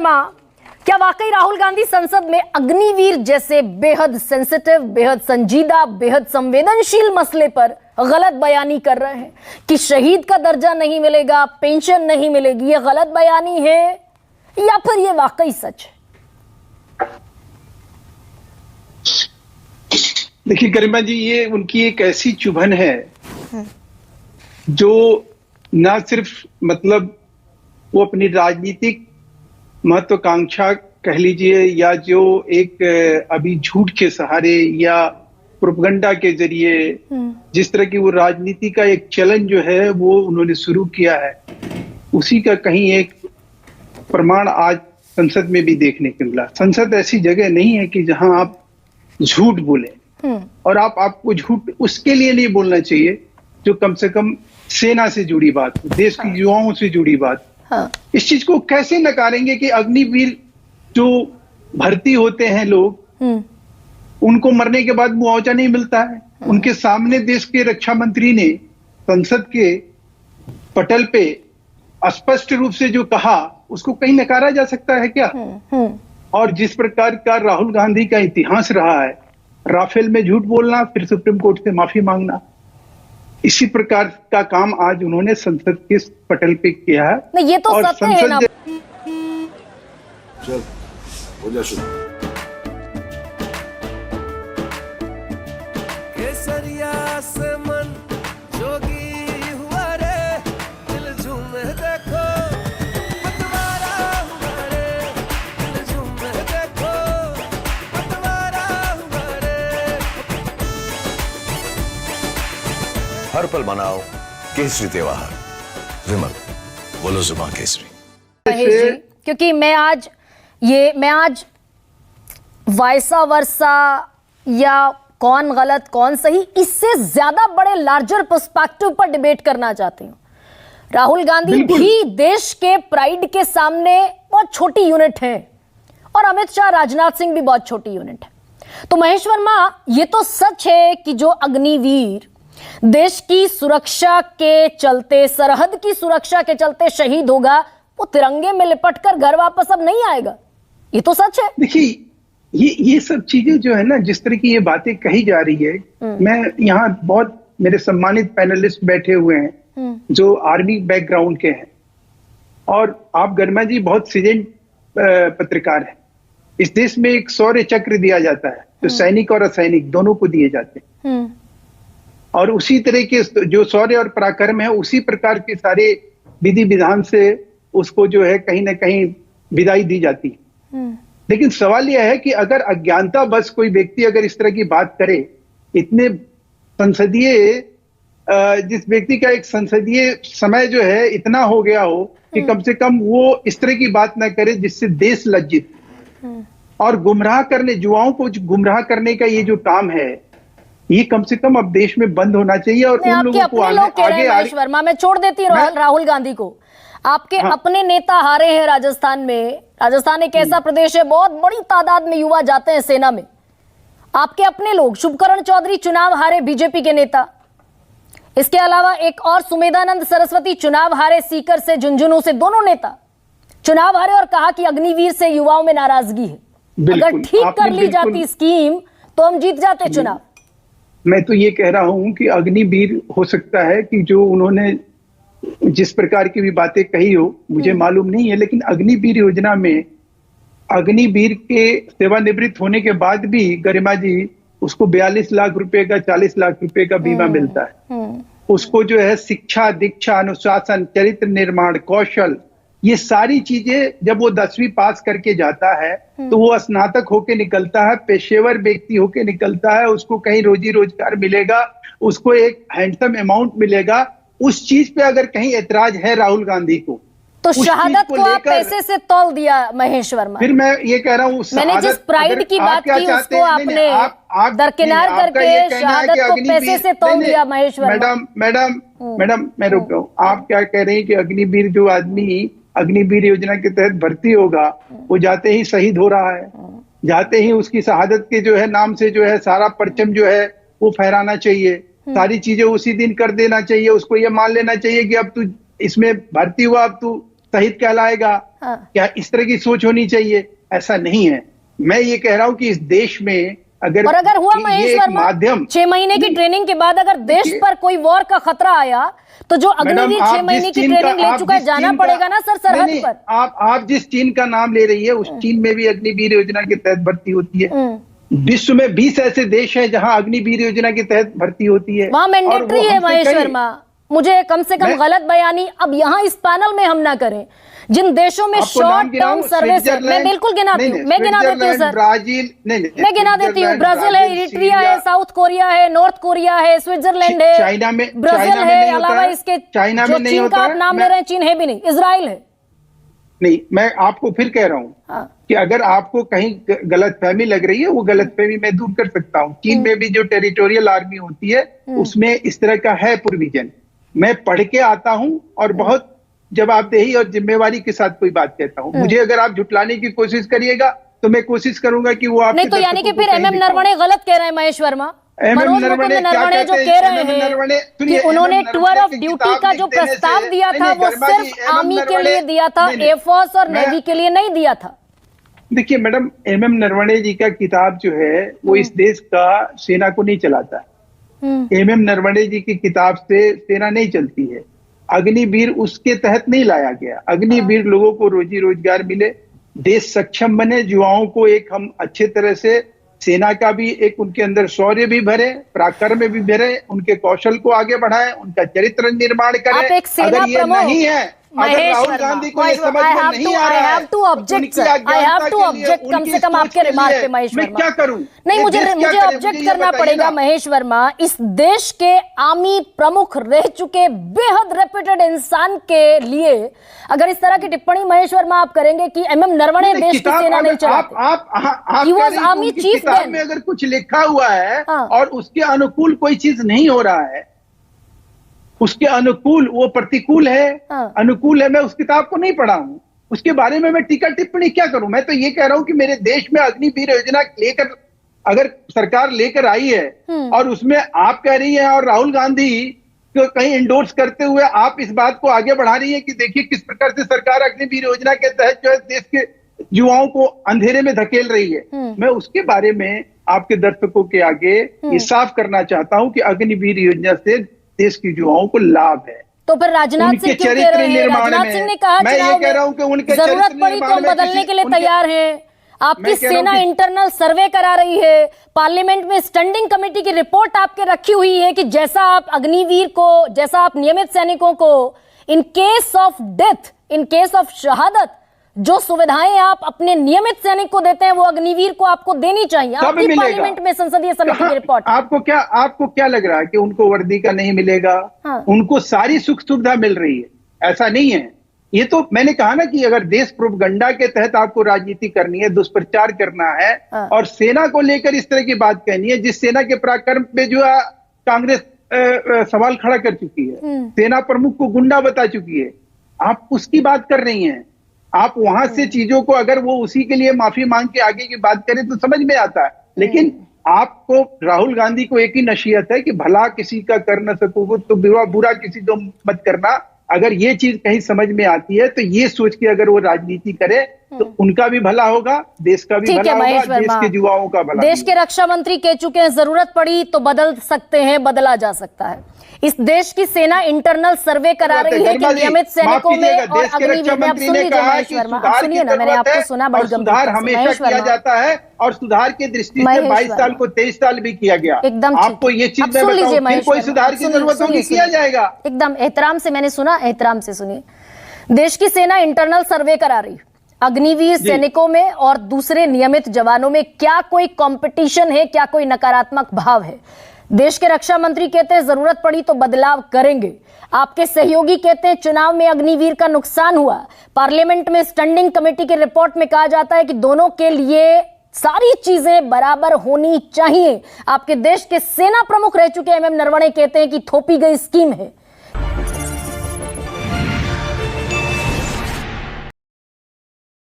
वर्मा, क्या वाकई राहुल गांधी संसद में अग्निवीर जैसे बेहद सेंसिटिव, बेहद संजीदा, बेहद संवेदनशील मसले पर गलत बयानी कर रहे हैं कि शहीद का दर्जा नहीं मिलेगा, पेंशन नहीं मिलेगी? ये गलत बयानी है या फिर ये वाकई सच है? देखिए गरिमा जी, ये उनकी एक ऐसी चुभन है जो ना सिर्फ मतलब वो अपनी राजनीतिक महत्वाकांक्षा कह लीजिए या जो एक अभी झूठ के सहारे या प्रोपगंडा के जरिए जिस तरह की वो राजनीति का एक चलन जो है वो उन्होंने शुरू किया है, उसी का कहीं एक प्रमाण आज संसद में भी देखने को मिला। संसद ऐसी जगह नहीं है कि जहां आप झूठ बोले, और आपको झूठ उसके लिए नहीं बोलना चाहिए जो कम से कम सेना से जुड़ी बात हो, देश के युवाओं से जुड़ी बात। इस चीज को कैसे नकारेंगे कि अग्निवीर जो भर्ती होते हैं लोग, उनको मरने के बाद मुआवजा नहीं मिलता है। उनके सामने देश के रक्षा मंत्री ने संसद के पटल पे स्पष्ट रूप से जो कहा, उसको कहीं नकारा जा सकता है क्या? और जिस प्रकार का राहुल गांधी का इतिहास रहा है, राफेल में झूठ बोलना, फिर सुप्रीम कोर्ट से माफी मांगना, इसी प्रकार का काम आज उन्होंने संसद के पटल पे किया है। नहीं, ये तो सत्य है ना। चल, हो जा शुरू। केसरिया से मन जोगी हुआ रे, दिल झूमे देखो पतवारा हुआ रे, दिल झूमे देखो पतवारा हुआ रे। हर पल मनाओ केसरी त्योहार। विमल, बोलो जुबान केसरी। महेश जी, क्योंकि मैं आज वाइसा वर्सा या कौन गलत कौन सही, इससे ज्यादा बड़े लार्जर पर्सपेक्टिव पर डिबेट करना चाहती हूं। राहुल गांधी भी देश के प्राइड के सामने बहुत छोटी यूनिट है और अमित शाह, राजनाथ सिंह भी बहुत छोटी यूनिट है। तो महेश वर्मा, ये तो सच है कि जो अग्निवीर देश की सुरक्षा के चलते, सरहद की सुरक्षा के चलते शहीद होगा, वो तिरंगे में लिपटकर घर वापस अब नहीं आएगा। ये तो सच है। देखिए, ये सब चीजें जो है ना, जिस तरह की ये बातें कही जा रही है, मैं यहाँ बहुत मेरे सम्मानित पैनलिस्ट बैठे हुए हैं जो आर्मी बैकग्राउंड के हैं, और आप गरिमा जी बहुत सीजन पत्रकार हैं। इस देश में एक शौर्य चक्र दिया जाता है, तो सैनिक और असैनिक दोनों को दिए जाते हैं, और उसी तरह के जो शौर्य और पराक्रम है, उसी प्रकार के सारे विधि विधान से उसको जो है कहीं ना कहीं विदाई दी जाती है। लेकिन सवाल यह है कि अगर अज्ञानता बस कोई व्यक्ति अगर इस तरह की बात करे, इतने संसदीय जिस व्यक्ति का एक संसदीय समय जो है इतना हो गया हो कि कम से कम वो इस तरह की बात ना करे जिससे देश लज्जित, और गुमराह करने, युवाओं को गुमराह करने का ये जो काम है, ये कम से कम अब देश में बंद होना चाहिए। और उन लोगों को आगे वर्मा, मैं छोड़ देती राहुल गांधी को। आपके अपने नेता हारे हैं राजस्थान में। राजस्थान एक ऐसा प्रदेश है, बहुत बड़ी तादाद में युवा जाते हैं सेना में। आपके अपने लोग, शुभकरण चौधरी चुनाव हारे, बीजेपी के नेता। इसके अलावा एक और सुमेधानंद सरस्वती चुनाव हारे, सीकर से, झुंझुनू से, दोनों नेता चुनाव हारे, और कहा कि अग्निवीर से युवाओं में नाराजगी है। अगर ठीक कर ली जाती स्कीम तो हम जीत जाते चुनाव। मैं तो ये कह रहा हूं कि अग्निवीर हो सकता है कि जो उन्होंने जिस प्रकार की भी बातें कही हो, मुझे मालूम नहीं है, लेकिन अग्निवीर योजना में अग्निवीर के सेवानिवृत्त होने के बाद भी गरिमा जी उसको 42 लाख रुपए का, 40 लाख रुपए का बीमा मिलता है। उसको जो है शिक्षा, दीक्षा, अनुशासन, चरित्र निर्माण, कौशल, ये सारी चीजें जब वो 10वीं पास करके जाता है तो वो स्नातक होके निकलता है, पेशेवर व्यक्ति होके निकलता है, उसको कहीं रोजी रोजगार मिलेगा, उसको एक हैंडसम अमाउंट मिलेगा। उस चीज पे अगर कहीं ऐतराज है राहुल गांधी को, तो शहादत को आप पैसे से तौल दिया महेश वर्मा। फिर मैं ये कह रहा हूँ, मैंने जिस प्राइड की बात की उसको आपने दरकिनार करके शहादत को पैसे से तौल दिया महेश वर्मा। मैडम मैं रुक रहा हूँ। आप क्या कह रहे हैं कि अग्निवीर जो आदमी अग्निवीर योजना के तहत भर्ती होगा, वो जाते ही शहीद हो रहा है, जाते ही उसकी शहादत के जो है नाम से जो है सारा परचम जो है वो फहराना चाहिए, सारी चीजें उसी दिन कर देना चाहिए। उसको ये मान लेना चाहिए कि अब तू इसमें भर्ती हुआ, अब तू शहीद कहलाएगा, हाँ। क्या इस तरह की सोच होनी चाहिए? ऐसा नहीं है। मैं ये कह रहा हूं कि इस देश में अगर और अगर हुआ ये महेश एक वर्मा, माध्यम 6 महीने की ट्रेनिंग के बाद अगर देश देखिए, पर कोई वॉर का खतरा आया तो जो मैडम, अग्निवीर आप 6 महीने जिस की चीन का- ट्रेनिंग ले आप चुका है, जिस जाना चीन का- पड़ेगा ना सर सरहद नहीं, पर। आप जिस चीन का नाम ले रही है उस चीन में भी अग्निवीर योजना के तहत भर्ती होती है। विश्व में 20 ऐसे देश हैं जहां अग्निवीर योजना के तहत भर्ती होती है। वहां और मैंडेटरी वो है हमसे महेश कहीं- वर्मा। मुझे कम से कम मैं- गलत बयानी अब यहाँ इस पैनल में हम ना करें। जिन देशों में आपको नाम शॉर्ट गिनाऊं? टर्म सर्विस है, मैं स्विट्जरलैंड- बिल्कुल गिनाती नहीं, हूँ, नहीं, मैं गिना देती हूँ स्विट्जरलैंड, सर, ब्राजील, नहीं, मैं गिना देती हूँ। स्विट्जरलैंड, ब्राजील है, इरिट्रिया है, साउथ कोरिया है, नॉर्थ कोरिया है, स्विट्जरलैंड है, चाइना में- ब्राजील चाइना में है, नहीं होता अलावा है। इसके चाइना जो में नहीं चीन होता का आप है। नाम ले मैं- रहे हैं, चीन है भी नहीं, इजराइल है। नहीं, मैं आपको फिर कह रहा हूं हाँ। कि अगर आपको कहीं गलतफहमी लग रही है, वो गलतफहमी मैं दूर कर सकता हूं। चीन में भी जो टेरिटोरियल आर्मी होती है उसमें इस तरह का है प्रोविजन। मैं पढ़ के आता हूं और बहुत जवाबदेही और जिम्मेवारी के साथ कोई बात कहता हूं। मुझे अगर आप झुटलाने की कोशिश करिएगा तो मैं कोशिश करूंगा कि वो आपके नहीं तो यानी कि दर्शकों को फिर कहीं एमएम दिखाऊं। नरवणे गलत कह रहे हैं महेश वर्मा। MM मनोज मुकुंद नरवणे क्या नरवणे जो कहते कह हैं? रहे MM नरवणे- हैं कि सुनिए, उन्होंने MM टूर ऑफ नरवणे की ड्यूटी किताब का जो लिख देने प्रस्ताव से- दिया नहीं, था नहीं, वो शर्मा जी, सिर्फ MM आर्मी के नरवणे- लिए दिया था, नहीं, नहीं, एयरफोर्स और मैं- नेवी के लिए नहीं दिया था। देखिए मैडम, एमएम नरवणे जी का किताब जो है वो इस देश का सेना को नहीं चलाता है। एमएम नरवणे जी की किताब से सेना नहीं चलती है। अग्निवीर उसके तहत नहीं लाया गया। अग्निवीर लोगों को रोजी रोजगार मिले, देश सक्षम बने, युवाओं को एक हम अच्छे तरह से सेना का भी एक उनके अंदर शौर्य भी भरे, पराक्रम भी भरे, उनके कौशल को आगे बढ़ाएं, उनका चरित्र निर्माण करें। आप एक सेना अगर ये प्रमुख नहीं है, अगर महेश राहुल वर्मा, गांधी को ये महेश समझ वर्मा, में I have नहीं to- आ रहा I है, have to object, उनकी sir. I अज्ञानता have to के लिए, object, कम उनकी से कम सोच आपके के रिमार्क लिए पे महेश मैं वर्मा। क्या करूं? नहीं, ये मुझे देश क्या मुझे करे? ऑब्जेक्ट मुझे ये करना बताइए पड़ेगा ना। महेश वर्मा। इस देश के आर्मी प्रमुख रह चुके बेहद रेप्यूटेड इंसान के लिए अगर इस तरह की टिप्पणी महेश वर्मा आप करेंगे कि एमएम नरवणे नहीं, देश की किताब सेना अगर नहीं चलाते। आप He कह was रही हैं कि army उनकी chief किताब then. में अगर कुछ लिखा हुआ है हाँ। और उसके अनुकूल कोई चीज नहीं हो रहा है, उसके अनुकूल वो प्रतिकूल है, हाँ। अनुकूल है, मैं उस किताब को नहीं पढ़ा हूं, उसके बारे में मैं टीका टिप्पणी क्या करूं? मैं तो ये कह रहा हूं कि मेरे देश में अग्निवीर योजना लेकर अगर सरकार लेकर आई है और उसमें आप कह रही हैं और राहुल गांधी को कहीं इंडोर्स करते हुए आप इस बात को आगे बढ़ा रही है कि देखिए किस प्रकार से सरकार अग्निवीर योजना के तहत जो है देश के युवाओं को अंधेरे में धकेल रही है। मैं उसके बारे में आपके दर्शकों के आगे ये साफ करना चाहता हूं कि अग्निवीर योजना से देश के युवाओं को लाभ है। तो फिर राजनाथ उनके सिंह क्यों कह चरित्र रहे हैं? निर्माण राजनाथ में- सिंह ने कहा मैं ये चुनाव कह रहा हूं कि में उनके जरूरत चरित्र पड़ी तो निर्माण हम में बदलने किसी- के लिए उनके- तैयार हैं। आपकी मैं कह रहा हूं सेना कि- इंटरनल सर्वे करा रही है, पार्लियामेंट में स्टैंडिंग कमेटी की रिपोर्ट आपके रखी हुई है कि जैसा आप अग्निवीर को, जैसा आप नियमित सैनिकों को in case of death, in case of शहादत जो सुविधाएं आप अपने नियमित सैनिक को देते हैं वो अग्निवीर को आपको देनी चाहिए। सब आपकी मिलेगा। पार्लियामेंट में संसदीय समिति की रिपोर्ट। आपको क्या लग रहा है कि उनको वर्दी का नहीं मिलेगा? हाँ। उनको सारी सुख सुविधा मिल रही है, ऐसा नहीं है। ये तो मैंने कहा ना कि अगर देश प्रोपगंडा के तहत आपको राजनीति करनी है, दुष्प्रचार करना है हाँ। और सेना को लेकर इस तरह की बात कहनी है, जिस सेना के पराक्रम पे जो है कांग्रेस सवाल खड़ा कर चुकी है, सेना प्रमुख को गुंडा बता चुकी है, आप उसकी बात कर रही हैं। आप वहां से चीजों को अगर वो उसी के लिए माफी मांग के आगे की बात करें तो समझ में आता है, लेकिन आपको राहुल गांधी को एक ही नसीहत है कि भला किसी का कर न सको तो बुरा किसी को मत करना। अगर ये चीज कहीं समझ में आती है तो ये सोच के अगर वो राजनीति करे तो उनका भी भला होगा, देश का भी ठीक भला है होगा, महेश देश वर्मा, के युवाओं का भला देश होगा। के रक्षा मंत्री कह चुके हैं जरूरत पड़ी तो बदल सकते हैं, बदला जा सकता है। इस देश की सेना इंटरनल सर्वे करा रही है कि नियमित सैनिकों में और अग्निवीर में। आप सुन लीजिए महेश वर्मा, आप सुनिए ना, मैंने आपको सुना बड़ी सुधार गंभीरता से। हमेशा महेश किया वर्मा, जाता है और सुधार की दृष्टि से महेश 22 साल वर्मा। को 23 साल भी किया गया। एकदम ठीक आपको ये है। चीज आप मैं सुन लीजिए बताऊं, फिर महेश कोई वर्मा, सुधार की सुनिए, जरूरत होगी, सुनिए, किया जाएगा। एकदम एहतराम से मैंने सुना, एहतराम से सुनिए। देश की सेना इंटरनल सर्वे करा रही, अग्निवीर सैनिकों में और दूसरे नियमित जवानों में क्या कोई कंपटीशन है, क्या कोई नकारात्मक भाव है? देश के रक्षा मंत्री कहते हैं जरूरत पड़ी तो बदलाव करेंगे। आपके सहयोगी कहते हैं चुनाव में अग्निवीर का नुकसान हुआ। पार्लियामेंट में स्टैंडिंग कमेटी की रिपोर्ट में कहा जाता है कि दोनों के लिए सारी चीजें बराबर होनी चाहिए। आपके देश के सेना प्रमुख रह चुके एमएम नरवणे कहते हैं कि थोपी गई स्कीम है।